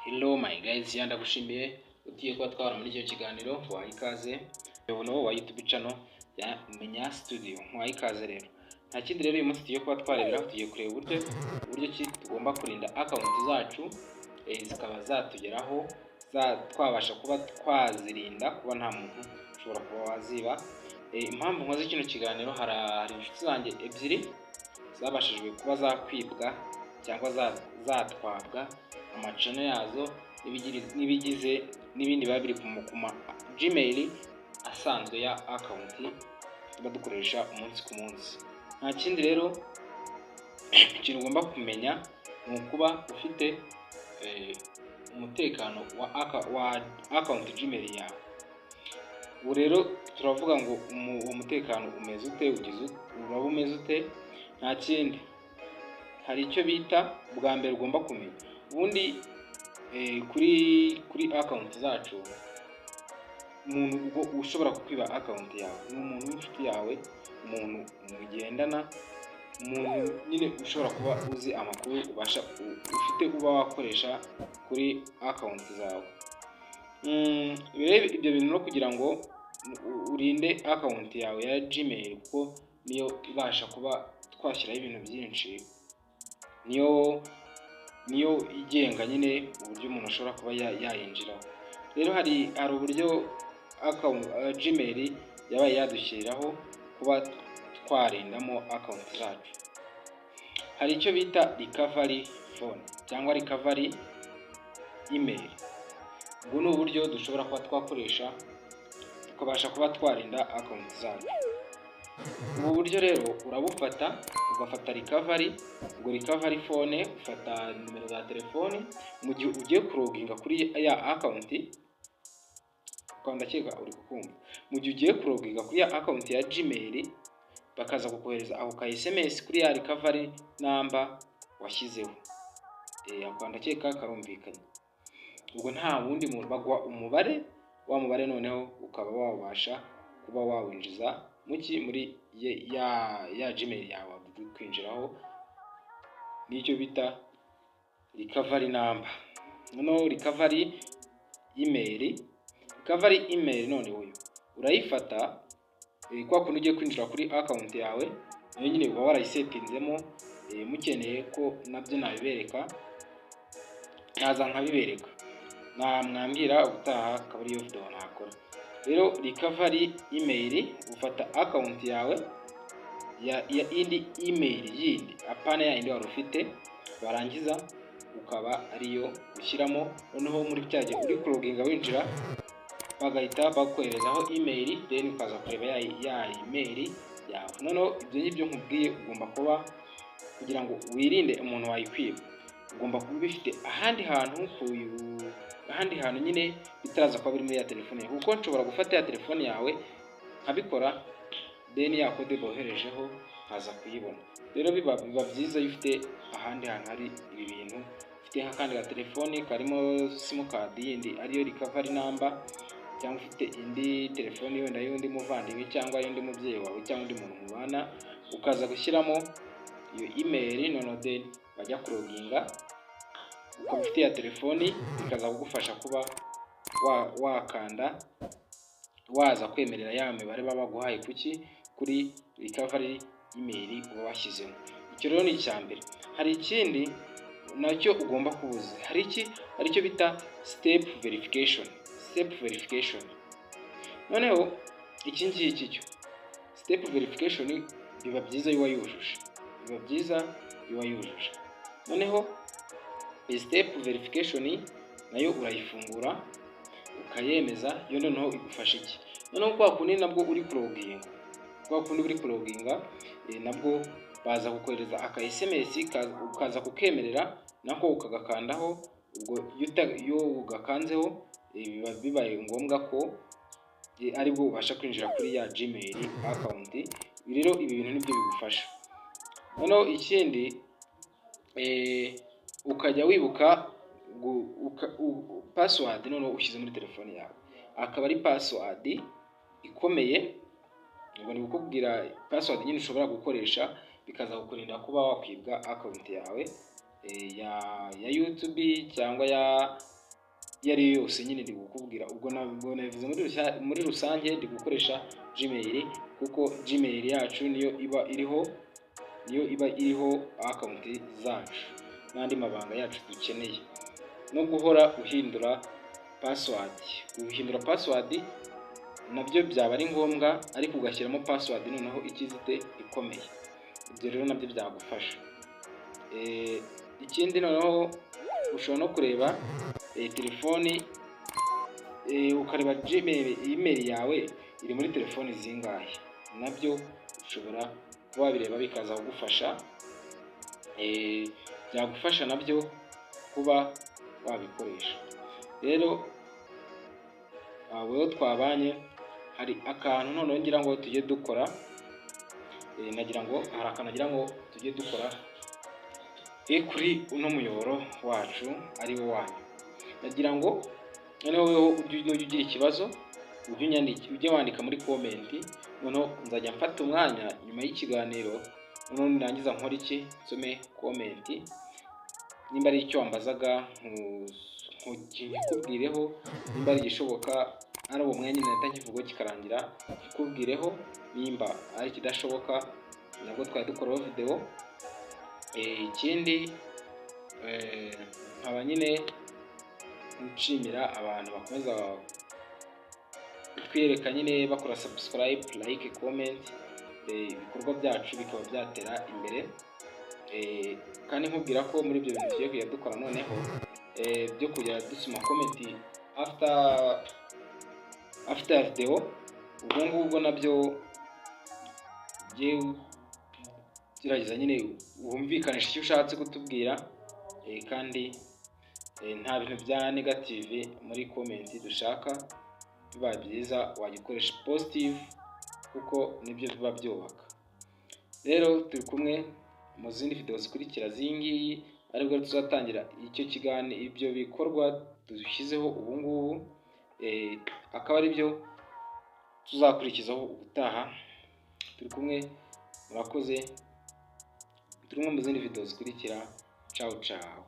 Hello my guys, ndagushimiye ugiye kuba twara muri icyo kiganiro. Waha ikaze uyobono wa YouTube channel ya Menya Studio. Waha ikaze rero. Nta kindi rero uyu munsi tugiye kuba twarebera, tugiye kureba uburyo ki tugomba kurinda account zacu zikaba zatugeraho, twabasha kuba twazirinda kuba nta muntu ushobora kuba waziba. Impamvu nkoze kino kiganiro, hari inshuti zanjye ebyiri zabashijwe kuba zakwibwa cyangwa zatwabwa amacano yazo n'ibigize n'ibindi biba biri ku ma Gmail asanzwe ya account tuba dukoresha umunsi ku munsi. Nta kindi rero ikintu ugomba kumenya ni ukuba ufite umutekano wa account Gmail yawe. Ubu rero turavuga ngo umutekano umeze ute, uraba umeze ute? Nta kindi, hari icyo bita bwa mbere ugomba kumenya. Ubundi kuri account zacu, umuntu ushobora kukwiba account yawe ni umuntu w'inshuti yawe, umuntu mugendana, umuntu nyine ushobora kuba uzi amakuru ufite uba wakoresha kuri account zawe. Ibyo bintu no kugira ngo urinde account yawe ya Gmail, kuko niyo ibasha kuba twashyiraho ibintu byinshi, niyo igenga nyine uburyo umuntu ashobora kuba yayinjiraho. Rero hari uburyo Gmail yabaye yadushyiriraho kuba twarindamo account zacu. Hari icyo bita recovery phone cyangwa recovery email. Ubu ni uburyo dushobora kuba twakoresha tukabasha kuba twarinda account zacu. Ubu buryo rero urabufata, ugafata recovery phone, ufata nimero za telefone. Mu gihe ugiye kuloginga kuri ya account, ndakeka uri kukumva, mu gihe ugiye kuloginga kuri ya account ya Gmail, bakaza kukohereza ako ka SMS kuri ya recovery number washyizeho. Ndakeka karumvikanye. Ubwo nta wundi muntu bagwa umubare, wa mubare noneho ukaba wabasha kuba wawinjiza muri ya Gmail yawe kwinjiraho. Nicyo bita recovery number. Noneho recovery email none uyu urayifata, kwa kundi ugiye kwinjira kuri account yawe, nayo nyine uba warayisetinzemo. Mukeneye ko nabyo nabibereka, naza nkabibereka, mwambwira ubutaha akaba ariyo video nakora. Rero recovery email, ufata account yawe ya indi email yindi apana ya indi wari ufite, barangiza ukaba ariyo ushyiramo. Noneho muri cyaje uri kuloginga winjira, bagahita bakoherezaho email, then ukaza kureba ya email yawe. Noneho ibyo ngibyo nkubwiye ugomba kuba, kugira ngo wirinde umuntu wayikwiba, ugomba kuba bifite ahandi hantu nyine bitaraza kuba biri muri ya telefone yawe. Kuko nshobora gufata ya telefone yawe nkabikora, then ya code boherejeho nkaza kuyibona. Rero biba byiza iyo ufite ahandi hantu hari ibi bintu, ufite nk'akandi ga telefone karimo sim card yindi ariyo recovery number, cyangwa ufite indi telefone wenda y'undi muvandimwe cyangwa y'undi mubyeyi wawe cyangwa undi muntu mubana, ukaza gushyiramo iyo email. Noneho then bajya kuloginga, ukaba ufite ya telefone, bikaza kugufasha kuba wakanda waza kwemerera ya mibare baba baguhaye kuri recovery email uba washyizemo. Icyo rero ni icya mbere. Hari ikindi nacyo ugomba kubuza, hari icyo bita step verification. Noneho iki ngiki cyo step verification biba byiza iyo wayujuje. Noneho step verification nayo urayifungura ukayemeza. Yo noneho igufasha iki? Noneho kwa kundi nabwo uri kuloginga, nabwo baza kukohereza aka SMS, ukaza kukemerera nako ukagakandaho. Ubwo iyo ugakanzeho, biba bibaye ngombwa ko aribwo ubasha kwinjira kuri ya Gmail account. Rero ibi bintu nibyo bigufasha. Noneho ikindi, ukajya wibuka password noneho ushyize muri telefone yawe, akaba ari password ikomeye. Ubwo ni gukubwira password nyine ushobora gukoresha, bikaza kukurinda kuba wakwibwa account yawe ya YouTube cyangwa iyo ari yo yose nyine ndi gukubwira. Ubwo nabwo nabivuze muri rusange ndi gukoresha Gmail, kuko Gmail yacu niyo iba iriho account zacu n'andi mabanga yacu dukeneye, no guhora uhindura password. Guhindura password nabyo byaba ari ngombwa, ariko ugashyiramo password noneho ikizite ikomeye. Ibyo rero nabyo byagufasha. Ikindi noneho ushobora no kureba telefoni, ukareba Gmail, email yawe iri muri telefoni zingahe. Nabyo ushobora kuba wabireba bikaza kugufasha, byagufasha nabyo kuba wabikoresha. Rero wewe twabanye, hari akantu noneho ngira ngo tujye dukora, hari akantu nagira ngo tujye dukora kuri uno muyoboro wacu ari wo wanyu. Nagira ngo noneho weho ujye ugira ikibazo, ujye wandika muri comment, noneho nzajya mfata umwanya nyuma y'ikiganiro, noneho nirangiza nkora iki, nsome comment, nimba ari icyo wambazaga nkikubwireho, nimba ari igishoboka ari uwo mwanya nahita nkivuga kikarangira nkikubwireho, nimba ari ikidashoboka nabwo twari dukoraho video. Ikindi nkaba nyine nshimira abantu bakomeza kutwereka nyine bakora subscribe, like, comment, ibikorwa byacu bikaba byatera imbere. Kandi nkubwira ko muri ibyo bintu tugiye kujya dukora noneho byo kujya dusoma comment after video, ubwo ngubwo nabyo gerageza nyine wumvikanisha icyo ushatse kutubwira, kandi nta bintu bya negative muri comment dushaka. Biba byiza wagikoresha positive, kuko nibyo biba byubaka. Rero turi kumwe mu zindi video zikurikira zingiyi, aribwo tuzatangira icyo kiganiro, ibyo bikorwa dushyizeho ubu ngubu, akaba ari byo tuzakurikizaho ubutaha. Turi kumwe, murakoze, turi kumwe mu zindi video zikurikira. Ciao ciao.